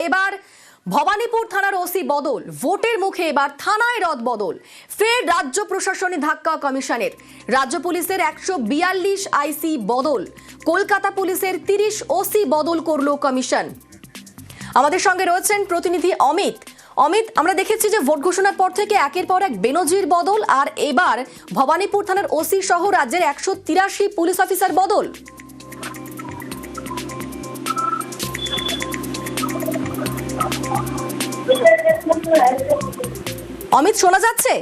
এবার ভবানীপুর থানার ওসি বদল, ভোটের মুখে এবার থানায় রদবদল। ফের রাজ্য প্রশাসনে ধাক্কা কমিশনের। রাজ্য পুলিশের 142 আইসি বদল, কলকাতা পুলিশের 30 ওসি বদল করলো কমিশন। আমাদের সঙ্গে রয়েছেন প্রতিনিধি অমিত। অমিত, আমরা দেখেছি যে ভোট ঘোষণার পর থেকে একের পর এক বেনজির বদল, আর এবার ভবানীপুর থানার ওসি সহ রাজ্যের 183 পুলিশ অফিসার বদল। অমিত, শোনা যাচ্ছে?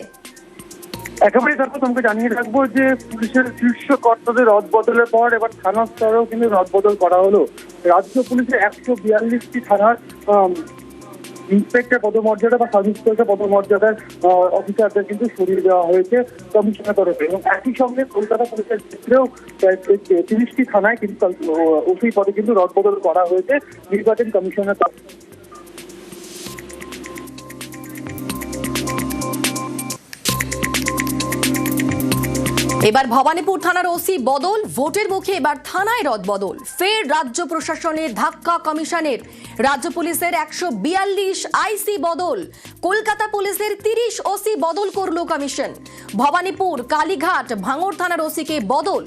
একেবারে দেখো, তোমাকে জানিয়ে রাখবো যে পুলিশের শীর্ষ কর্তাদের রদবদলের পর এবার থানা স্তরেও কিন্তু রদবদল করা হলো। রাজ্য পুলিশের 142টি থানার ইন্সপেক্টর পদমর্যাদা বা সাব ইন্সপেক্টর পদমর্যাদার অফিসারদের কিন্তু সরিয়ে দেওয়া হয়েছে কমিশনের তরফে, এবং একই সঙ্গে কলকাতা পুলিশের ক্ষেত্রেও 30টি থানায় কিন্তু ওসি পদে কিন্তু রদবদল করা হয়েছে নির্বাচন কমিশনের তরফে। এবার ভবানীপুর থানার ওসি বদল, ভোটের মুখে এবার থানায় রদবদল। ফের রাজ্য প্রশাসনের ধাক্কা কমিশনের। রাজ্য পুলিশের 142 আইসি বদল, কলকাতা পুলিশের 30 ওসি বদল করলো কমিশন। ভবানীপুর, কালীঘাট, ভাঙড় থানার ওসিকে বদল।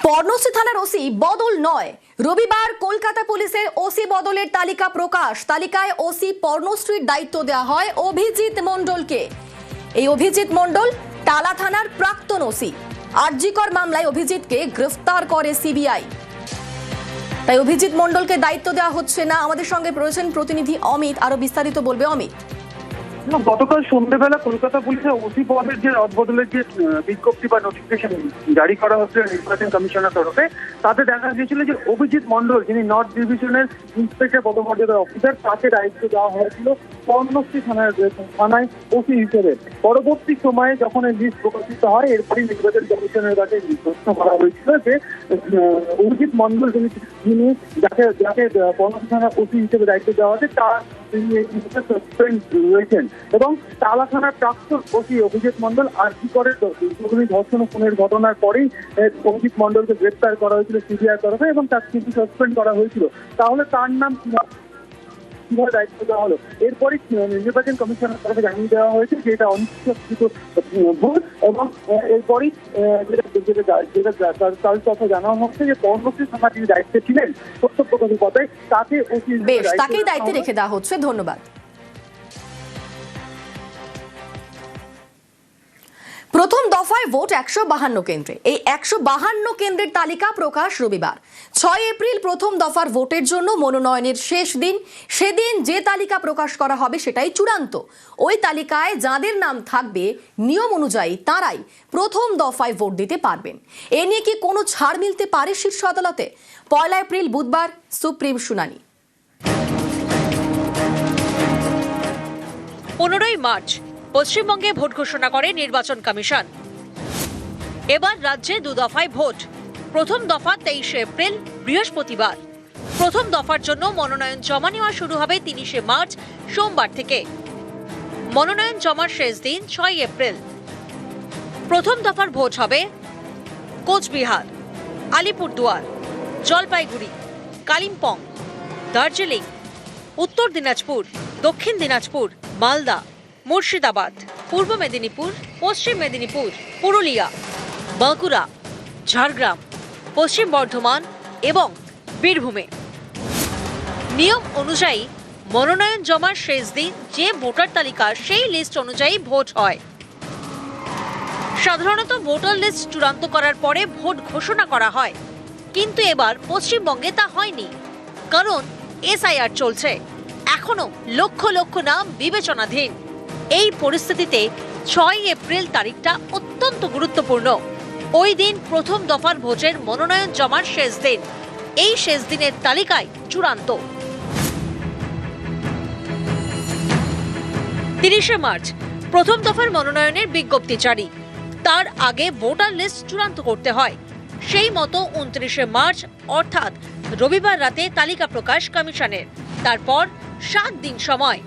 পর্ণশ্রী থানার ওসি বদল নয়, রবিবার কলকাতা পুলিশের ওসি বদলের তালিকা প্রকাশ। তালিকায় ওসি পর্ণশ্রীর দায়িত্ব দেওয়া হয় অভিজিৎ মণ্ডলকে। এই অভিজিৎ মণ্ডল টালা থানার প্রাক্তন ওসি। আরজিকর মামলায় অভিজিৎকে গ্রেফতার করে সিবিআই। তাই অভিজিৎ মণ্ডলকে দায়িত্ব দেওয়া হচ্ছে না। আমাদের সঙ্গে রয়েছেন প্রতিনিধি অমিত, আরো বিস্তারিত বলবে অমিত। গতকাল সন্ধ্যেবেলা কলকাতা পুলিশের ওসি পদের যে রদবদলের যে বিজ্ঞপ্তি বা নোটিফিকেশন জারি করা হচ্ছে নির্বাচন কমিশনের তরফে, তাতে দেখা গিয়েছিল যে অভিজিৎ মণ্ডল, যিনি নর্থ ডিভিশনের ইন্সপেক্টর পদমর্যাদার অফিসার, তাকে দায়িত্ব দেওয়া হয়েছিল পর্ণশ্রী থানায় ওসি হিসেবে। পরবর্তী সময়ে যখন এই লিস্ট প্রকাশিত হয়, এরপরই নির্বাচন কমিশনের কাছে প্রশ্ন করা হয়েছিল যে অভিজিৎ মণ্ডল যিনি যাকে পর্ণশ্রী থানার ওসি হিসেবে দায়িত্ব দেওয়া হয়েছে, তার সাসপেন্ড রয়েছেন, এবং টালা থানার প্রাক্তন ওসি অভিজিৎ মণ্ডল আরজিকরের ধর্ষণ ও খুনের ঘটনার পরেই অভিজিৎ মণ্ডলকে গ্রেফতার করা হয়েছিল সিবিআই তরফে, এবং তাকে কিন্তু সাসপেন্ড করা হয়েছিল। তাহলে তার নাম কিভাবে দায়িত্ব দেওয়া হলো? এরপরই নির্বাচন কমিশনের তরফে জানিয়ে দেওয়া হয়েছে যে এটা অনিচ্ছাকৃত ভুল, এবং এরপরই তার কথা জানানো হচ্ছে যে পর্ণশ্রী থানা যিনি দায়িত্বে ছিলেন কর্তব্য কর্মকর্তায়, তাকে তাকেই দায়িত্বে রেখে দেওয়া হচ্ছে। ধন্যবাদ। প্রথম দফায় ভোট 152 কেন্দ্রে। এই 152 কেন্দ্রের তালিকা প্রকাশ রবিবার। 6 এপ্রিল প্রথম দফার ভোটের জন্য মনোনয়নের শেষ দিন। সেদিন যে তালিকা প্রকাশ করা হবে সেটাই চূড়ান্ত। ওই তালিকায় যাদের নাম থাকবে নিয়ম অনুযায়ী তারাই প্রথম দফায় ভোট দিতে পারবেন। এ নিয়ে কি কোনো ছাড় মিলতে পারে শীর্ষ আদালতে? 1 এপ্রিল বুধবার সুপ্রিম শুনানি। 15 মার্চ পশ্চিমবঙ্গে ভোট ঘোষণা করে নির্বাচন কমিশন। এবার রাজ্যে 2 দফায় ভোট। প্রথম দফা 23 এপ্রিল বৃহস্পতিবার। প্রথম দফার জন্য মনোনয়ন জমা নেওয়া শুরু হবে 30 মার্চ সোমবার থেকে। মনোনয়ন জমার শেষ দিন 6 এপ্রিল। প্রথম দফার ভোট হবে কোচবিহার, আলিপুরদুয়ার, জলপাইগুড়ি, কালিম্পং, দার্জিলিং, উত্তর দিনাজপুর, দক্ষিণ দিনাজপুর, মালদা, মুর্শিদাবাদ, পূর্ব মেদিনীপুর, পশ্চিম মেদিনীপুর, পুরুলিয়া, বাঁকুড়া, ঝাড়গ্রাম, পশ্চিম বর্ধমান এবং বীরভূমে। নিয়ম অনুযায়ী মনোনয়ন জমার শেষ দিন যে ভোটার তালিকা সেই লিস্ট অনুযায়ী ভোট হয়। সাধারণত ভোটার লিস্ট চূড়ান্ত করার পরে ভোট ঘোষণা করা হয়, কিন্তু এবার পশ্চিমবঙ্গে তা হয়নি, কারণ এসআইআর চলছে। এখনো লক্ষ লক্ষ নাম বিবেচনাধীন। এই পরিস্থিতিতে 6 এপ্রিল তারিখটা অত্যন্ত গুরুত্বপূর্ণ। ওই দিন প্রথম দফার ভোটের মনোনয়ন জমার শেষ দিন। এই শেষ দিনের তালিকায় চূড়ান্ত। 30 মার্চ প্রথম দফার মনোনয়নের বিজ্ঞপ্তি জারি। তার আগে ভোটার লিস্ট চূড়ান্ত করতে হয়। সেই মতো 29 মার্চ অর্থাৎ রবিবার রাতে তালিকা প্রকাশ কমিশনের। তারপর 7 দিন সময়।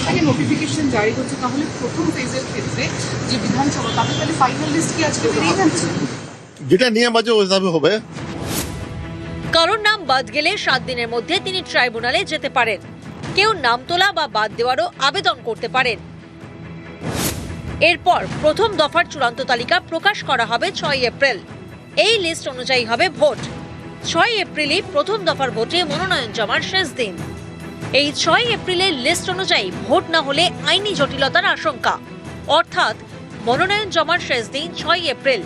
থেকে নোটিফিকেশন জারি হচ্ছে, তাহলে প্রথম ফেজের ক্ষেত্রে যে বিধানসভা তাহলে ফাইনাল লিস্ট কি আজকে বেরিয়ে যাচ্ছে? যেটা নিয়ম আছে ওই হিসাবে হবে। কারোর নাম বাদ গেলে 7 দিনের মধ্যে তিনি ট্রাইব্যুনালে যেতে পারেন। কেউ নাম তোলা বা বাদ দেওয়ারও আবেদন করতে পারেন। এরপর প্রথম দফার চূড়ান্ত তালিকা প্রকাশ করা হবে 6 এপ্রিল। এই লিস্ট অনুযায়ী হবে ভোট। 6 এপ্রিলই প্রথম দফার ভোটে মনোনয়ন জমার শেষ দিন। এই 6 এপ্রিলের লিস্ট অনুযায়ী ভোট না হলে আইনি জটিলতার আশঙ্কা, অর্থাৎ মনোনয়ন জমার শেষ দিন 6 এপ্রিল।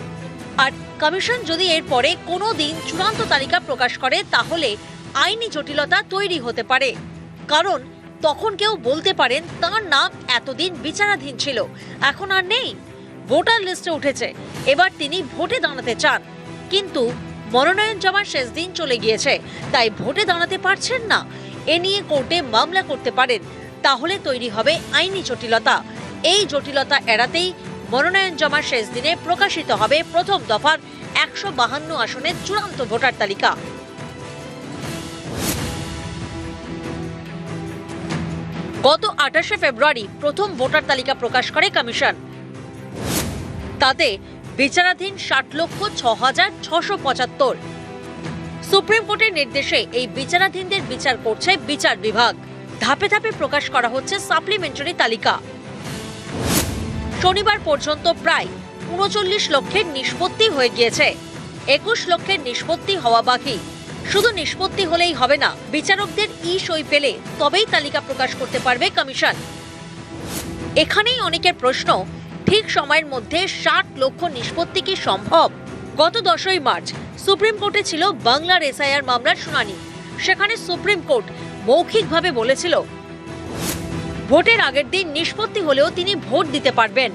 আর কমিশন যদি এরপরে কোনো দিন চূড়ান্ত তালিকা প্রকাশ করে তাহলে আইনি জটিলতা তৈরি হতে পারে, কারণ তখন কেউ বলতে পারেন তার নাম এতদিন বিচারাধীন ছিল, এখন আর নেই, ভোটার লিস্টে উঠেছে, এবার তিনি ভোটে দাঁড়াতে চান, কিন্তু মনোনয়ন জমার শেষ দিন চলে গিয়েছে, তাই ভোটে দাঁড়াতে পারছেন না। এ নিয়ে কোর্টে মামলা করতে পারেন, তাহলে তৈরি হবে আইনি জটিলতা। এই জটিলতা এড়াতেই মনোনয়ন জমার শেষ দিনে প্রকাশিত হবে প্রথম দফার 152 আসনের চূড়ান্ত ভোটার তালিকা। গত 28শে ফেব্রুয়ারি প্রথম ভোটার তালিকা প্রকাশ করে কমিশন। তাতে বিচারাধীন 60,06,675। সুপ্রিম কোর্টের নির্দেশে এই বিচারাধীনদের বিচার করছে বিচার বিভাগ। ধাপে ধাপে প্রকাশ করা হচ্ছে সাপ্লিমেন্টারি তালিকা। শনিবার পর্যন্ত প্রায় 39 লক্ষের নিষ্পত্তি হয়ে গিয়েছে। 21 লক্ষের নিষ্পত্তি হওয়া বাকি। শুধু নিষ্পত্তি হলেই হবে না, বিচারকদের সই পেলে তবেই তালিকা প্রকাশ করতে পারবে কমিশন। এখানেই অনেকের প্রশ্ন, ঠিক সময়ের মধ্যে 60 লক্ষ নিষ্পত্তি কি সম্ভব? গত 10ই মার্চ সুপ্রিম কোর্টে ছিল বাংলার এসআইআর মামলার শুনানি। সেখানে সুপ্রিম কোর্ট মৌখিকভাবে বলেছিল ভোটের আগের দিন নিষ্পত্তি হলেও তিনি ভোট দিতে পারবেন।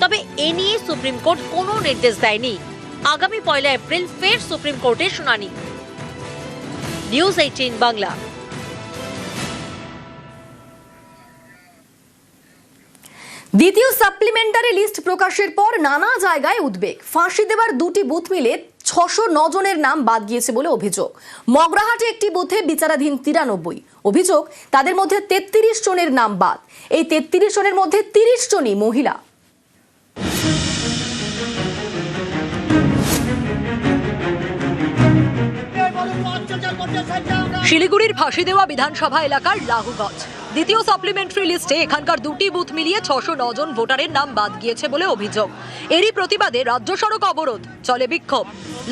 তবে এ নিয়ে সুপ্রিম কোর্ট কোনো নির্দেশ দেয়নি। আগামী 1 এপ্রিল ফের সুপ্রিম কোর্টের শুনানি। নিউজ 18 বাংলা। দ্বিতীয় সাপ্লিমেন্টারি লিস্ট প্রকাশের পর নানা জায়গায় উদ্বেগ। ফাঁসি দেওয়ার 2টি বুথ মিলে 609 জনের নাম বাদ গিয়েছে বলে অভিযোগ। মগরাহাটে একটি বুথে বিচারাধীন 93। অভিযোগ তাদের মধ্যে 33 জনের নাম বাদ। এই 33 জনের মধ্যে 30 জনই মহিলা। শিলিগুড়ির ফাঁসি দেওয়া বিধানসভা এলাকার লাহুগঞ্জ দ্বিতীয় সাপ্লিমেন্টারি লিস্টে এখানকার 2টি বুথ মিলিয়ে 609 জন ভোটারের নাম বাদ গিয়েছে বলে অভিযোগ। এরই প্রতিবাদে রাজ্য সড়ক অবরোধ, চলে বিক্ষোভ।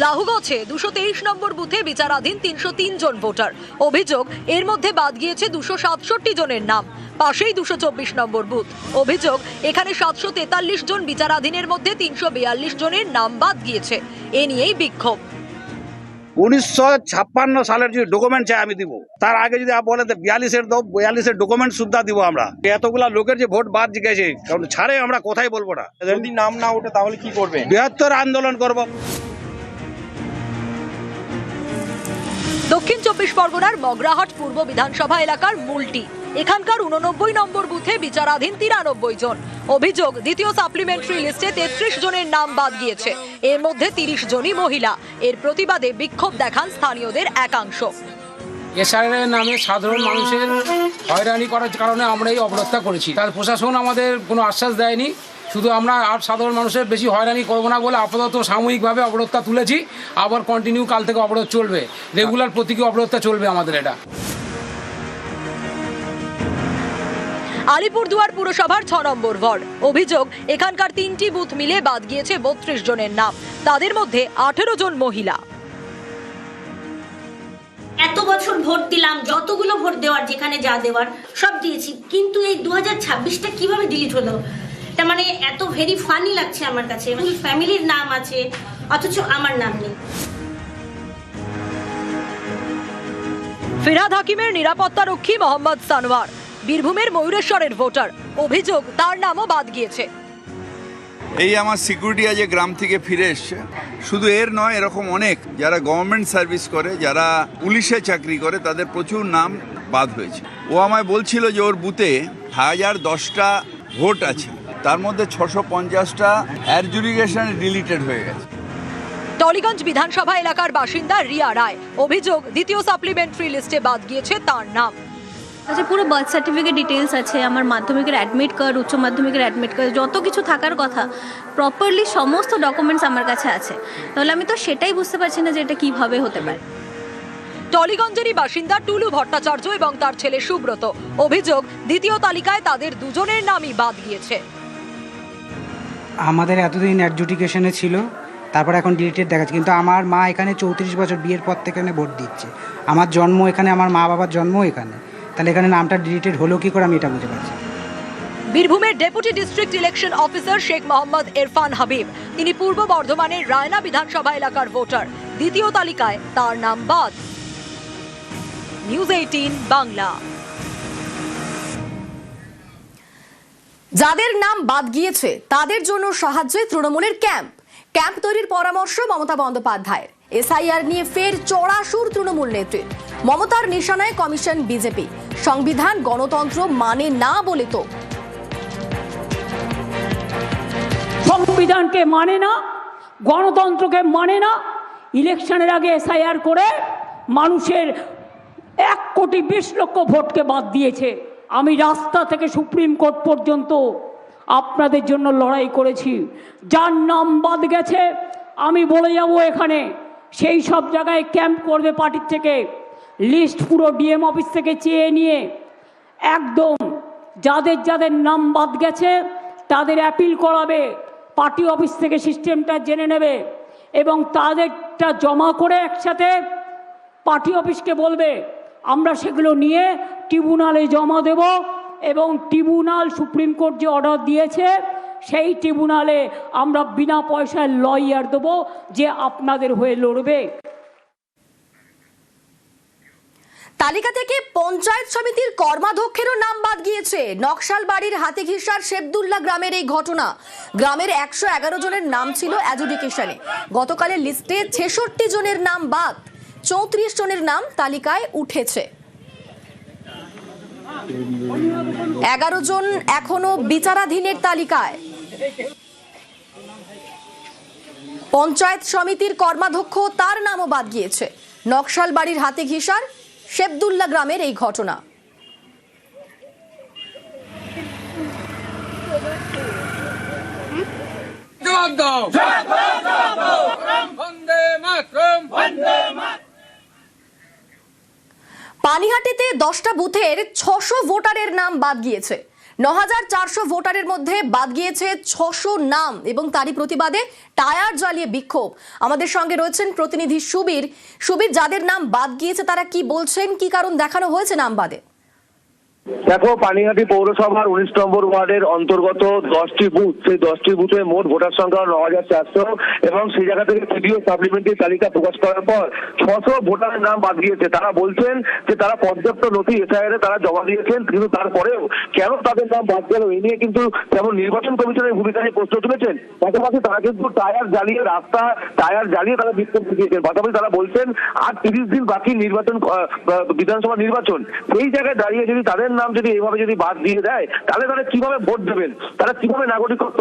লাহুগঞ্জে 223 নম্বর বুথে বিচারাধীন 303 জন ভোটার। অভিযোগ এর মধ্যে বাদ গিয়েছে 267 জনের নাম। পাশেই 224 নম্বর বুথ। অভিযোগ এখানে 743 জন বিচারাধীনের মধ্যে 342 জনের নাম বাদ গিয়েছে। এ নিয়েই বিক্ষোভ। 1956 সালের যে ডকুমেন্ট চাই আমি দিব, তার আগে যদি বলে 42-এর দাও, 42-এর ডকুমেন্ট সুদ্ধা দিব আমরা। এতগুলা লোকের যে ভোট বাদ গেছে, কারণ ছাড়ে আমরা কোথায় বলবো না। যদি নাম না ওঠে তাহলে কি করবেন? বৃহত্তর আন্দোলন করব। দক্ষিণ 24 পরগনার মগরাহাট পূর্ব বিধানসভা এলাকার মূলটি। এখানকার 89 নম্বর বুথে বিচারাধীন 93 জন। অভিযোগ দ্বিতীয় সাপ্লিমেন্টারি লিস্টে 33 জনের নাম বাদ গিয়েছে, এর মধ্যে 30 জনই মহিলা। এর প্রতিবাদে বিক্ষোভ দেখান স্থানীয়দের একাংশ। এসআইআর নামে সাধারণ মানুষের হয়রানি করার কারণে আমরা এই অবরোধটা করেছি। তার প্রশাসন আমাদের কোনো আশ্বাস দেয়নি। শুধু আমরা আর সাধারণ মানুষের বেশি হয়রানি করবো না বলে আপাতত সাময়িকভাবে অবরোধটা তুলেছি। আবার কন্টিনিউ কাল থেকে অবরোধ চলবে, রেগুলার প্রতীকী অবরোধটা চলবে আমাদের এটা। আলিপুরদুয়ার পুরসভার 6 নম্বর ওয়ার্ড। অভিযোগ এখানকার 3টি বুথ মিলে বাদ গিয়েছে 32 জনের নাম। তাদের মধ্যে 18 জন মহিলা। এত বছর ভোট দিলাম, যতগুলো ভোট দেওয়ার যেখানে যা দেওয়ার সব দিয়েছি, কিন্তু এই 2026টা কিভাবে ডিলিট হলো? এটা মানে এত ভেরি ফানি লাগছে আমার কাছে। ফুল ফ্যামিলির নাম আছে অথচ আমার নাম নেই। ফিরহাদ হাকিমের নিরাপত্তারক্ষী মোহাম্মদ সানোয়ার বীরভূমের ময়ূরেশ্বরের ভোটার। অভিযোগ তার নামও বাদ গিয়েছে। এই আমার সিকিউরিটি আজ গ্রাম থেকে ফিরে এসছে। শুধু এর নয়, এরকম অনেক যারা গভর্নমেন্ট সার্ভিস করে, যারা পুলিশে চাকরি করে, তাদের প্রচুর নাম বাদ হয়েছে। ও আমায় বলছিল যে ওর বুথে 1010টা ভোট আছে, তার মধ্যে 650টা অ্যাডজুডিকেশন ডিলিটেড হয়ে গেছে। টলিগঞ্জ বিধানসভা এলাকার বাসিন্দা রিয়া রায়। অভিযোগ দ্বিতীয় সাপ্লিমেন্টারি লিস্টে বাদ গিয়েছে তার নাম। আচ্ছা, পুরো বার্থ সার্টিফিকেট ডিটেলস আছে, আমার মাধ্যমিকের অ্যাডমিট কার্ড, উচ্চ মাধ্যমিকের অ্যাডমিট কার্ড, যত কিছু থাকার কথা প্রপারলি সমস্ত ডকুমেন্টস আমার কাছে আছে। তাহলে আমি তো সেটাই বুঝতে পারছি না যে এটা কিভাবে হতে পারে। টলিগঞ্জেরই বাসিন্দা টুলু ভট্টাচার্য এবং তার ছেলে সুব্রত অভিযোগ দ্বিতীয় তালিকায় তাদের দুজনের নামই বাদ গিয়েছে। আমাদের এতদিন অ্যাডজুডিকেশনে ছিল, তারপর এখন ডিলিটেড দেখাচ্ছে, কিন্তু আমার মা এখানে 34 বছর বিয়ের পর থেকে এখানে ভোট দিচ্ছে। আমার জন্ম এখানে, আমার মা বাবার জন্ম এখানে, তাহলে এখানে নামটা ডিলিটেড হলো কি করে আমি এটা বুঝতে পারছি। বীরভূমের deputy district election officer Sheikh Mohammad Irfan Habib, তিনি পূর্ব বর্ধমানের রায়না বিধানসভা এলাকার ভোটার। দ্বিতীয় তালিকায় তার নাম বাদ। নিউজ 18 বাংলা। যাদের নাম বাদ গিয়েছে তাদের জন্য সাহায্যে তৃণমূলের ক্যাম্প তৈরির পরামর্শ মমতা বন্দ্যোপাধ্যায়ের। এসআইআর নিয়ে ফের চড়া সুর তৃণমূল নেত্রীর। মমতার নিশানায় কমিশন বিজেপি। সংবিধান গণতন্ত্র মানে না বলে তো। সংবিধানকে মানে না, গণতন্ত্রকে মানে না, ইলেকশনের আগে এসআইআর করে মানুষের 1,20,00,000 ভোটকে বাদ দিয়েছে। আমি রাস্তা থেকে সুপ্রিম কোর্ট পর্যন্ত আপনাদের জন্য লড়াই করেছি। যার নাম বাদ গেছে আমি বলে যাব এখানে, সেই সব জায়গায় ক্যাম্প করবে পার্টির থেকে। লিস্ট পুরো ডিএম অফিস থেকে চেয়ে নিয়ে একদম যাদের নাম বাদ গেছে তাদের অ্যাপিল করাবে, পার্টি অফিস থেকে সিস্টেমটা জেনে নেবে এবং তাদেরটা জমা করে একসাথে পার্টি অফিসকে বলবে আমরা সেগুলো নিয়ে ট্রিব্যুনালে জমা দেব এবং ট্রিব্যুনাল সুপ্রিম কোর্ট যে অর্ডার দিয়েছে সেই ট্রিব্যুনালে আমরা বিনা পয়সায় লয়ার দেব যে আপনাদের হয়ে লড়বে। তালিকা থেকে পঞ্চায়েত সমিতির কর্মাধ্যক্ষেরও নাম বাদ গিয়েছে। নকশালবাড়ির হাতিঘিসার শেবদুল্লাহ গ্রামের এই ঘটনা। গ্রামের 111 জনের নাম ছিল অ্যাডজুডিকেশনে। গতকালের লিস্টে 66 জনের নাম বাদ, 34 জনের নাম তালিকায় উঠেছে। 11 জন এখনো বিচারাধীনের তালিকায়। পঞ্চায়েত সমিতির কর্মাধ্যক্ষ তার নামও বাদ গিয়েছে। নকশালবাড়ির হাতিঘিসার শেবদুল্লাহ গ্রামের এই ঘটনা। পানিহাটিতে 10টা বুথের 600 ভোটারের নাম বাদ গিয়েছে। 9,400 ভোটারের মধ্যে বাদ গিয়েছে 600 নাম এবং তারই প্রতিবাদে টায়ার জ্বালিয়ে বিক্ষোভ। আমাদের সঙ্গে রয়েছেন প্রতিনিধি সুবীর। যাদের নাম বাদ গিয়েছে তারা কি বলছেন, কি কারণ দেখানো হয়েছে নাম বাদে? দেখো, পানিহাটি পৌরসভার 19 নম্বর ওয়ার্ডের অন্তর্গত 10টি বুথ, সেই 10টি বুথে মোট ভোটার সংখ্যা 9,400 এবং সেই জায়গা থেকে ভিডিও সাপ্লিমেন্টারি তালিকা প্রকাশ করার পর 600 ভোটারের নাম বাদ গিয়েছে। তারা বলছেন যে তারা পর্যাপ্ত নথি এসআইআর তারা জমা দিয়েছেন, কিন্তু তারপরেও কেন তাদের নাম বাদ গেল এই নিয়ে কিন্তু যেমন নির্বাচন কমিশনের ভূমিকা নিয়ে প্রশ্ন তুলেছেন। পাশাপাশি তারা কিন্তু টায়ার জ্বালিয়ে তারা বিক্ষোভ দিয়েছেন। পাশাপাশি তারা বলছেন আর 30 দিন বাকি বিধানসভা নির্বাচন, সেই জায়গায় দাঁড়িয়ে যদি তাদের নাম যদি এইভাবে যদি বাদ দিয়ে দেয় তাহলে তারা কিভাবে ভোট দেবেন, তারা কিভাবে নাগরিকত্ব,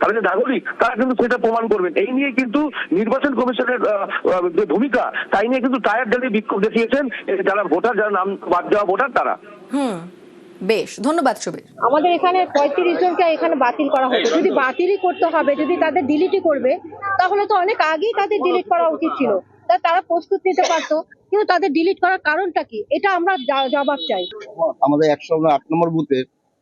তারা যে নাগরিক তারা কিন্তু সেটা প্রমাণ করবেন। এই নিয়ে কিন্তু নির্বাচন কমিশনের যে ভূমিকা তাই নিয়ে কিন্তু টায়ার জ্বালিয়ে বিক্ষোভ দেখিয়েছেন যারা ভোটার, যারা নাম বাদ দেওয়া ভোটার তারা। বেশ, ধন্যবাদ সুবীর। আমাদের এখানে 35 জনকে এখানে বাতিল করা হতো। যদি বাতিলই করতে হবে, যদি তাদের ডিলিটই করবে তাহলে তো অনেক আগেই তাদের ডিলিট করা উচিত ছিল। তারা প্রস্তুত নিতে পারতো, কিন্তু তাদের ডিলিট করার কারণটা কি এটা আমরা জবাব চাই। আমাদের 108 নম্বর বুথে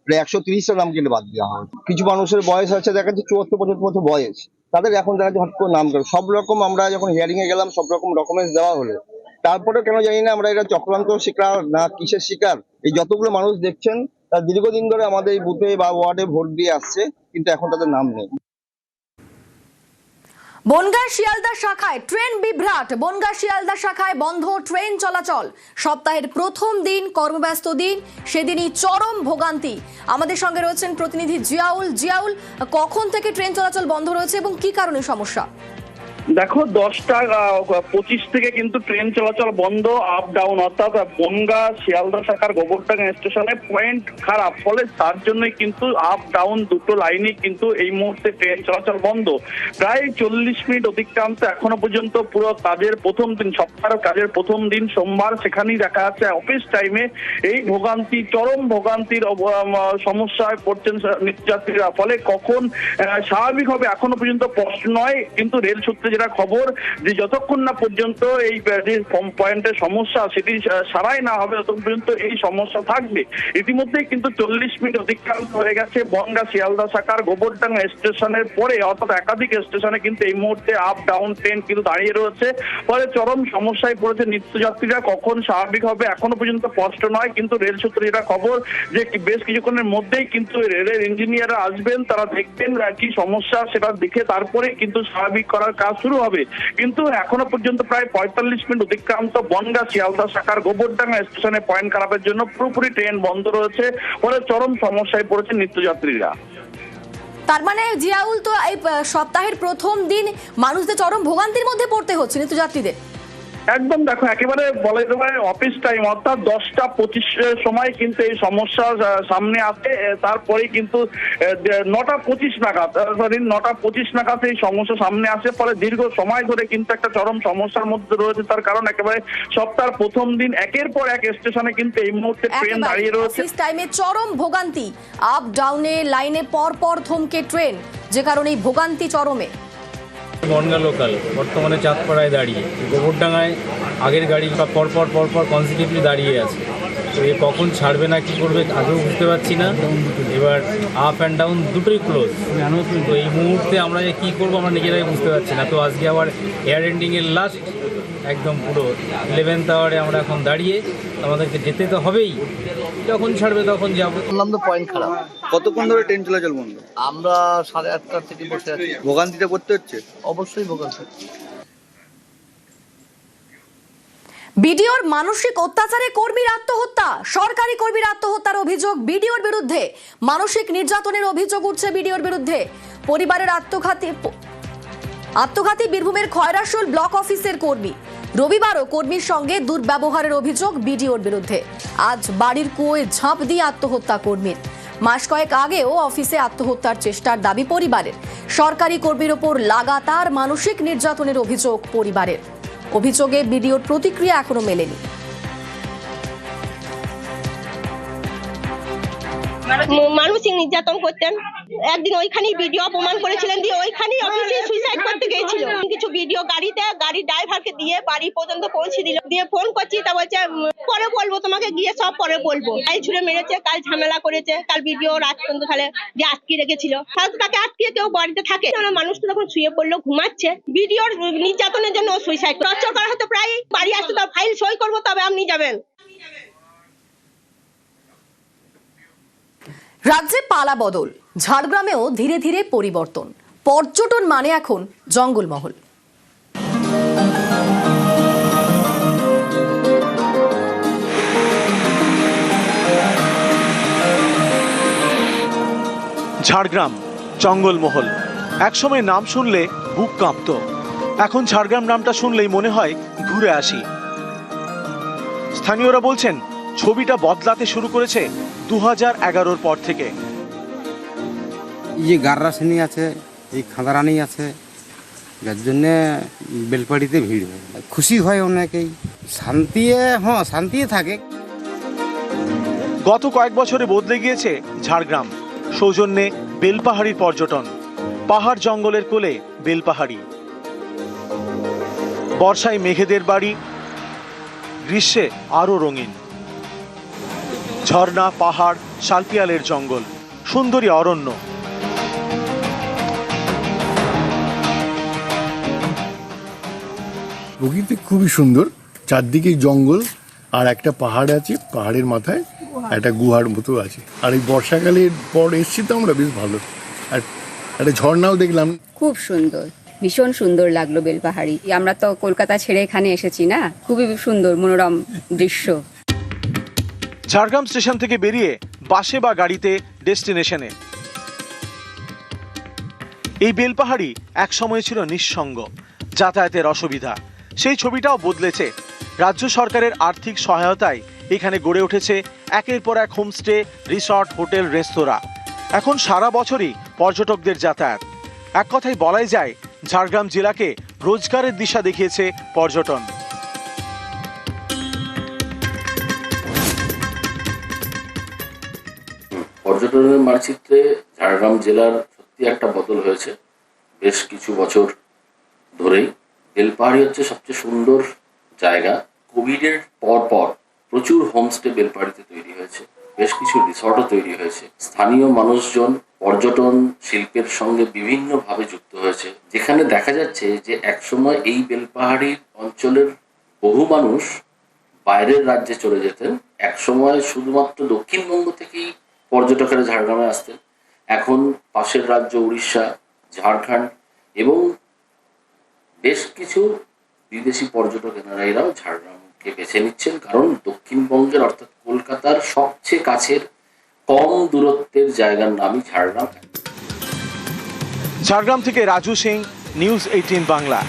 প্রায় 130টা নাম কিন্তু বাদ দেওয়া হয়। কিছু মানুষের বয়স আছে, দেখা যাচ্ছে 74-75 বছর বয়স, তাদের এখন দেখা যাচ্ছে হট করে নাম করে সব রকম। আমরা যখন হিয়ারিং এ গেলাম সব রকম ডকুমেন্টস দেওয়া হলো, তারপরে কেন জানি না আমরা এটা চক্রান্ত শিকার না কিসের শিকার। এই যতগুলো মানুষ দেখছেন তারা দীর্ঘদিন ধরে আমাদের এই বুথে বা ওয়ার্ডে ভোট দিয়ে আসছে, কিন্তু এখন তাদের নাম নেই। বনগাঁ শিয়ালদা শাখায় ট্রেন বিভ্রাট। বনগাঁ শিয়ালদা শাখায় বন্ধ ট্রেন চলাচল। সপ্তাহের প্রথম দিন, কর্মব্যস্ত দিন, সেদিনই চরম ভোগান্তি। আমাদের সঙ্গে রয়েছেন প্রতিনিধি জিয়াউল। কখন থেকে ট্রেন চলাচল বন্ধ রয়েছে এবং কি কারণে সমস্যা? দেখো 10:25 থেকে কিন্তু ট্রেন চলাচল বন্ধ, আপ ডাউন, অর্থাৎ বনগা শিয়ালদা শাখার গোবরডাঙ্গা স্টেশনে পয়েন্ট খারাপ, ফলে তার জন্যই কিন্তু আপ ডাউন দুটো লাইনই কিন্তু এই মুহূর্তে ট্রেন চলাচল বন্ধ। প্রায় 40 মিনিট অতিক্রান্ত এখনো পর্যন্ত পুরো কাজের প্রথম দিন, সপ্তাহের কাজের প্রথম দিন সোমবার, সেখানেই দেখা যাচ্ছে অফিস টাইমে এই ভোগান্তি, চরম ভোগান্তির সমস্যায় পড়ছেন নিত্যযাত্রীরা। ফলে কখন স্বাভাবিক হবে এখনো পর্যন্ত স্পষ্ট নয়, কিন্তু রেল সূত্রে যেটা খবর যে যতক্ষণ না পর্যন্ত এই যে পয়েন্টের সমস্যা সেটি সারাই না হবে ততক্ষণ পর্যন্ত এই সমস্যা থাকবে। ইতিমধ্যেই কিন্তু 40 মিনিট অতিক্রান্ত হয়ে গেছে বনগা শিয়ালদা শাখার গোবরডাঙ্গা স্টেশনের পরে, অর্থাৎ একাধিক স্টেশনে কিন্তু এই মুহূর্তে আপ ডাউন ট্রেন কিন্তু দাঁড়িয়ে রয়েছে। ফলে চরম সমস্যায় পড়েছে নিত্যযাত্রীরা, কখন স্বাভাবিক হবে এখনো পর্যন্ত স্পষ্ট নয়, কিন্তু রেল সূত্রে যেটা খবর যে বেশ কিছুক্ষণের মধ্যেই কিন্তু রেলের ইঞ্জিনিয়াররা আসবেন, তারা দেখবেন কি সমস্যা সেটা দেখে তারপরে কিন্তু স্বাভাবিক করার কাজ শুরু হবে। কিন্তু এখনো পর্যন্ত প্রায় 45 মিনিট অতিক্রান্ত বনগা শিয়ালদা শাখার গোবরডাঙ্গা স্টেশনে পয়েন্ট খারাপের জন্য পুরোপুরি ট্রেন বন্ধ রয়েছে, ফলে চরম সমস্যায় পড়েছে নিত্যযাত্রীরা। তার মানে জিয়াউল, তো এই সপ্তাহের প্রথম দিন মানুষদের চরম ভোগান্তির মধ্যে পড়তে হচ্ছে নিত্যযাত্রীদের। একদম, দেখো একেবারে বলা যেতে পারে অফিস টাইম, অর্থাৎ 10:25 সময় কিন্তু এই সমস্যা সামনে আসে, তারপরে কিন্তু 9:25 নাগাদ 9:25 নাগাদ এই সমস্যা সামনে আসে। ফলে দীর্ঘ সময় ধরে কিন্তু একটা চরম সমস্যার মধ্যে রয়েছে, তার কারণ একেবারে সপ্তাহের প্রথম দিন একের পর এক স্টেশনে কিন্তু এই মুহূর্তে ট্রেন দাঁড়িয়ে রয়েছে। অফিস টাইমে চরম ভোগান্তি, আপ ডাউনে লাইনে পর পর থমকে ট্রেন, যে কারণে এই ভোগান্তি চরমে। বনগা লোকাল বর্তমানে চাঁদপাড়ায় দাঁড়িয়ে, গোবরডাঙ্গায় আগের গাড়ি পরপর কনসিকিউটিভলি দাঁড়িয়ে আছে। তো এ কখন ছাড়বে না কি করবে আগেও বুঝতে পারছি না। এবার আপ অ্যান্ড ডাউন দুটোই ক্লোজ, তো এই মুহূর্তে আমরা যে কী করবো আমরা নিজেরাই বুঝতে পারছি না। তো আজকে আবার এয়ার এন্ডিংয়ের লাস্ট একদম পুরো 11th আওয়ারে আমরা এখন দাঁড়িয়ে, আমাদেরকে যেতে তো হবেই, যখন ছাড়বে তখন যাবো। বললাম তো পয়েন্ট খারাপ। কতক্ষণ ধরে ট্রেন চলাচল বন্ধ? আমরা 8:30 থেকে বসে আছি। ভোগান্তিতে পড়তে হচ্ছে? অবশ্যই ভোগান্তি। বিডিওর মানসিক অত্যাচারে কর্মীর আত্মহত্যা, সরকারি কর্মীর আত্মহত্যার অভিযোগ বিডিওর বিরুদ্ধে, মানসিক নির্যাতনের অভিযোগ উঠছে বিডিওর বিরুদ্ধে। পরিবারের আত্মঘাতী বীরভূমের খয়রাশোল ব্লক অফিসের কর্মী। রবিবারও কর্মীর সঙ্গে দুর্ব্যবহারের অভিযোগ বিডিওর বিরুদ্ধে। আজ বাড়ির কুয়োয় ঝাঁপ দিয়ে আত্মহত্যা কর্মীর। মাস কয়েক আগেও অফিসে আত্মহত্যার চেষ্টার দাবি পরিবারের। সরকারি কর্মীর ওপর লাগাতার মানসিক নির্যাতনের অভিযোগ পরিবারের। অভিযোগে বিডিওর প্রতিক্রিয়া এখনো মেলেনি। মানসিক নির্যাতন করতেন। একদিন ওইখানেই ভিডিও অপমান করেছিলেন, দিয়ে ওইখানেই অফিসে সুইসাইড করতে গিয়েছিল। কিছু ভিডিও গাড়ির ড্রাইভারকে দিয়ে বাড়ি পর্যন্ত পৌঁছে দিল, দিয়ে ফোন করছি, তা বলছে পরে বলবো তোমাকে, গিয়ে সব পরে বলবো। কাল ছুড়ে মেরেছে, কাল ঝামেলা করেছে, কাল ভিডিও রাত পর্যন্ত তাহলে যে আটকে রেখেছিল, তাহলে তাকে আটকে কেউ বাড়িতে থাকে। মানুষ তো তখন শুয়ে পড়লো, ঘুমাচ্ছে। ভিডিওর নির্যাতনের জন্য সুইসাইড টর্চার করা হতো। প্রায় বাড়ি আসতে তো ফাইল সই করবো তবে আপনি যাবেন। রাজ্যে পালা বদল, ঝাড়গ্রামেও ধীরে ধীরে পরিবর্তন। পর্যটন মানে এখন জঙ্গলমহল। ঝাড়গ্রাম জঙ্গলমহল, একসময় নাম শুনলে বুক কাঁপতো। এখন ঝাড়গ্রাম নামটা শুনলেই মনে হয় ঘুরে আসি। স্থানীয়রা বলছেন ছবিটা বদলাতে শুরু করেছে 2011-র পর থেকে। এই যে গাররাসানি আছে, এই খাঁদারানি আছে, যার জন্যে বেলপাড়িতে ভিড় হয়, খুশি হয় অনেকেই, শান্তিতে থাকে। গত কয়েক বছরে বদলে গিয়েছে ঝাড়গ্রাম। সৌজন্যে বেলপাহাড়ির পর্যটন, পাহাড় জঙ্গলের কোলে বেলপাহাড়ি। বর্ষায় মেঘেদের বাড়ি, গ্রীষ্মে আরো রঙিন ঝর্ণা, পাহাড়, শালপিয়ালের জঙ্গল, সুন্দরী অরণ্য। প্রকৃতি খুবই সুন্দর, চারদিকে জঙ্গল আর একটা পাহাড় আছে, পাহাড়ের মাথায় একটা গুহার মতো আছে। আর এই বর্ষাকালের পর এসছি তো আমরা, বেশ ভালো। আর একটা ঝর্ণাও দেখলাম, খুব সুন্দর, ভীষণ সুন্দর লাগলো বেলপাহাড়ি। আমরা তো কলকাতা ছেড়ে এখানে এসেছি না, খুবই সুন্দর মনোরম দৃশ্য। ঝাড়গ্রাম স্টেশন থেকে বেরিয়ে বাসে বা গাড়িতে ডেস্টিনেশনে। এই বেলপাহাড়ি এক সময় ছিল নিঃসঙ্গ। যাতায়াতের অসুবিধা, সেই ছবিটাও বদলেছে। রাজ্য সরকারের আর্থিক সহায়তায় এখানে গড়ে উঠেছে একের পর এক হোমস্টে, রিসর্ট, হোটেল, রেস্তোরাঁ। এখন সারা বছরই পর্যটকদের যাতায়াত। এক কথায় বলাই যায় ঝাড়গ্রাম জেলাকে রোজগারের দিশা দেখিয়েছে পর্যটন। পর্যটনের মানচিত্রে ঝাড়গ্রাম জেলার সত্যি একটা বদল হয়েছে বেশ কিছু বছর ধরেই। বেলপাহাড়ি হচ্ছে সবচেয়ে সুন্দর জায়গা। কোভিডের পর প্রচুর হোমস্টে বেলপাহাড়িতে তৈরি হয়েছে, বেশ কিছু রিসর্টও তৈরি হয়েছে। স্থানীয় মানুষজন পর্যটন শিল্পের সঙ্গে বিভিন্নভাবে যুক্ত হয়েছে, যেখানে দেখা যাচ্ছে যে একসময় এই বেলপাহাড়ির অঞ্চলের বহু মানুষ বাইরের রাজ্যে চলে যেতেন। একসময় শুধুমাত্র দক্ষিণবঙ্গ থেকেই পর্যটকেরা ঝাড়গ্রামে আসতেন। এখন পাশের রাজ্য উড়িষ্যা, ঝাড়খণ্ড এবং বেশ কিছু বিদেশি পর্যটক এনারাও ঝাড়গ্রামকে বেছে নিচ্ছেন, কারণ দক্ষিণবঙ্গের অর্থাৎ কলকাতার সবচেয়ে কাছের কম দূরত্বের জায়গার নামই ঝাড়গ্রাম। ঝাড়গ্রাম থেকে রাজু সিং, নিউজ 18 বাংলা।